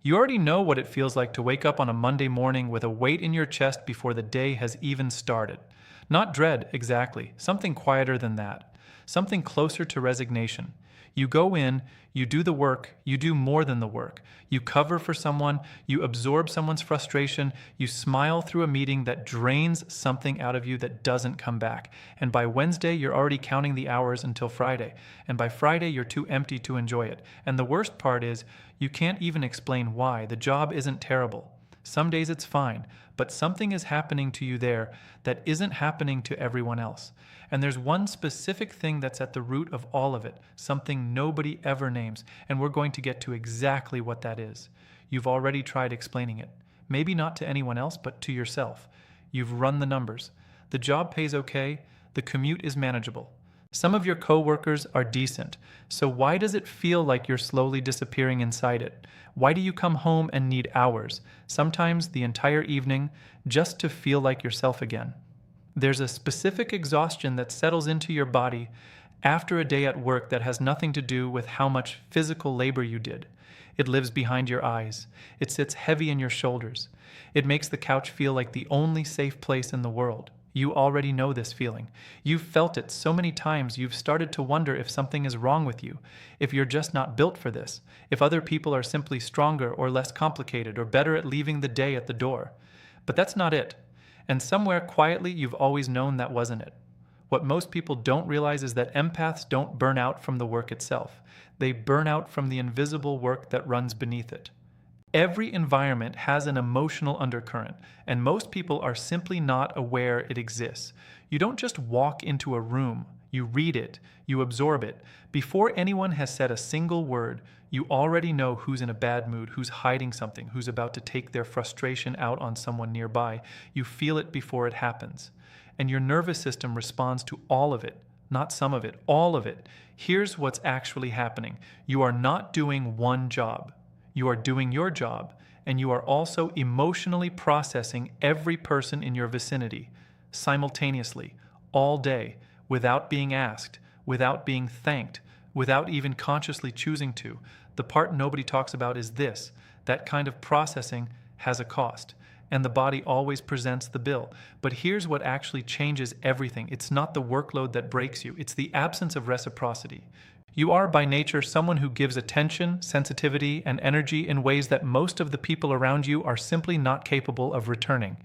You already know what it feels like to wake up on a Monday morning with a weight in your chest before the day has even started. Not dread, exactly, something quieter than that, something closer to resignation. You go in, you do the work, you do more than the work. You cover for someone, you absorb someone's frustration, you smile through a meeting that drains something out of you that doesn't come back. And by Wednesday, you're already counting the hours until Friday. And by Friday, you're too empty to enjoy it. And the worst part is, you can't even explain why. The job isn't terrible. Some days it's fine, but something is happening to you there that isn't happening to everyone else. And there's one specific thing that's at the root of all of it, something nobody ever names, and we're going to get to exactly what that is. You've already tried explaining it. Maybe not to anyone else, but to yourself. You've run the numbers. The job pays okay, the commute is manageable. Some of your coworkers are decent, so why does it feel like you're slowly disappearing inside it? Why do you come home and need hours, sometimes the entire evening, just to feel like yourself again? There's a specific exhaustion that settles into your body after a day at work that has nothing to do with how much physical labor you did. It lives behind your eyes. It sits heavy in your shoulders. It makes the couch feel like the only safe place in the world. You already know this feeling. You've felt it so many times you've started to wonder if something is wrong with you, if you're just not built for this, if other people are simply stronger or less complicated or better at leaving the day at the door. But that's not it. And somewhere quietly you've always known that wasn't it. What most people don't realize is that empaths don't burn out from the work itself. They burn out from the invisible work that runs beneath it. Every environment has an emotional undercurrent, and most people are simply not aware it exists. You don't just walk into a room, you read it, you absorb it. Before anyone has said a single word, you already know who's in a bad mood, who's hiding something, who's about to take their frustration out on someone nearby. You feel it before it happens. And your nervous system responds to all of it, not some of it, all of it. Here's what's actually happening. You are not doing one job. You are doing your job, and you are also emotionally processing every person in your vicinity, simultaneously, all day, without being asked, without being thanked, without even consciously choosing to. The part nobody talks about is this: that kind of processing has a cost, and the body always presents the bill. But here's what actually changes everything. It's not the workload that breaks you, it's the absence of reciprocity. You are by nature someone who gives attention, sensitivity, and energy in ways that most of the people around you are simply not capable of returning.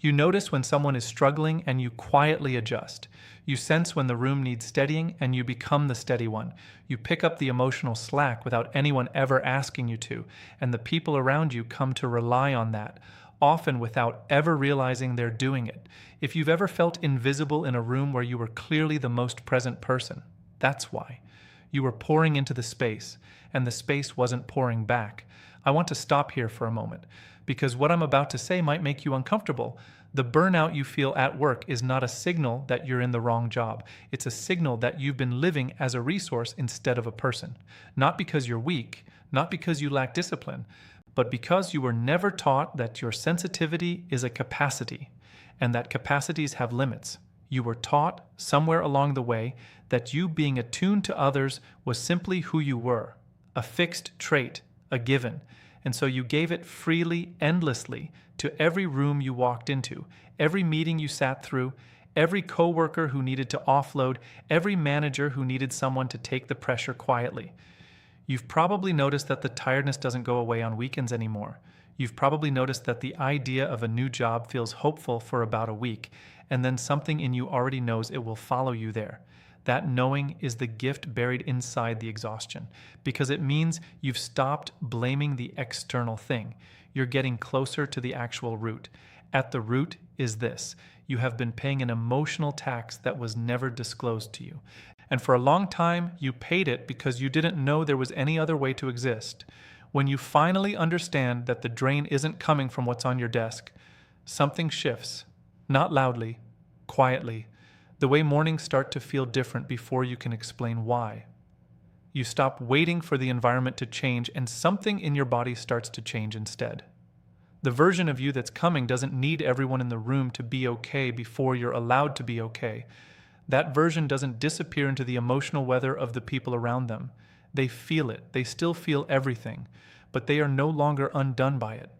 You notice when someone is struggling and you quietly adjust. You sense when the room needs steadying and you become the steady one. You pick up the emotional slack without anyone ever asking you to, and the people around you come to rely on that, often without ever realizing they're doing it. If you've ever felt invisible in a room where you were clearly the most present person, that's why. You were pouring into the space, and the space wasn't pouring back. I want to stop here for a moment, because what I'm about to say might make you uncomfortable. The burnout you feel at work is not a signal that you're in the wrong job. It's a signal that you've been living as a resource instead of a person. Not because you're weak, not because you lack discipline, but because you were never taught that your sensitivity is a capacity, and that capacities have limits. You were taught, somewhere along the way, that you being attuned to others was simply who you were, a fixed trait, a given, and so you gave it freely, endlessly, to every room you walked into, every meeting you sat through, every coworker who needed to offload, every manager who needed someone to take the pressure quietly. You've probably noticed that the tiredness doesn't go away on weekends anymore. You've probably noticed that the idea of a new job feels hopeful for about a week, and then something in you already knows it will follow you there. That knowing is the gift buried inside the exhaustion, because it means you've stopped blaming the external thing. You're getting closer to the actual root. At the root is this: you have been paying an emotional tax that was never disclosed to you. And for a long time, you paid it because you didn't know there was any other way to exist. When you finally understand that the drain isn't coming from what's on your desk, something shifts. Not loudly, quietly, the way mornings start to feel different before you can explain why. You stop waiting for the environment to change, and something in your body starts to change instead. The version of you that's coming doesn't need everyone in the room to be okay before you're allowed to be okay. That version doesn't disappear into the emotional weather of the people around them. They feel it. They still feel everything. but they are no longer undone by it.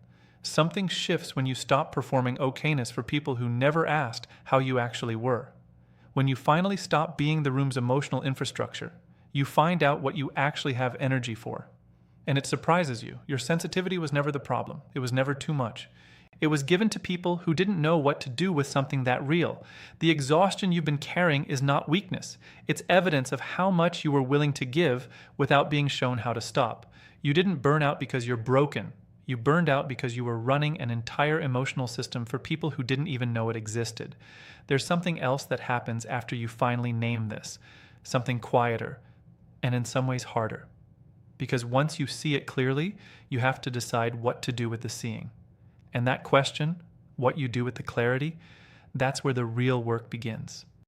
Something shifts when you stop performing okayness for people who never asked how you actually were. When you finally stop being the room's emotional infrastructure, you find out what you actually have energy for. And it surprises you. Your sensitivity was never the problem. It was never too much. It was given to people who didn't know what to do with something that real. The exhaustion you've been carrying is not weakness. It's evidence of how much you were willing to give without being shown how to stop. You didn't burn out because you're broken. You burned out because you were running an entire emotional system for people who didn't even know it existed. There's something else that happens after you finally name this. Something quieter, and in some ways harder. Because once you see it clearly, you have to decide what to do with the seeing. And that question, what you do with the clarity, that's where the real work begins.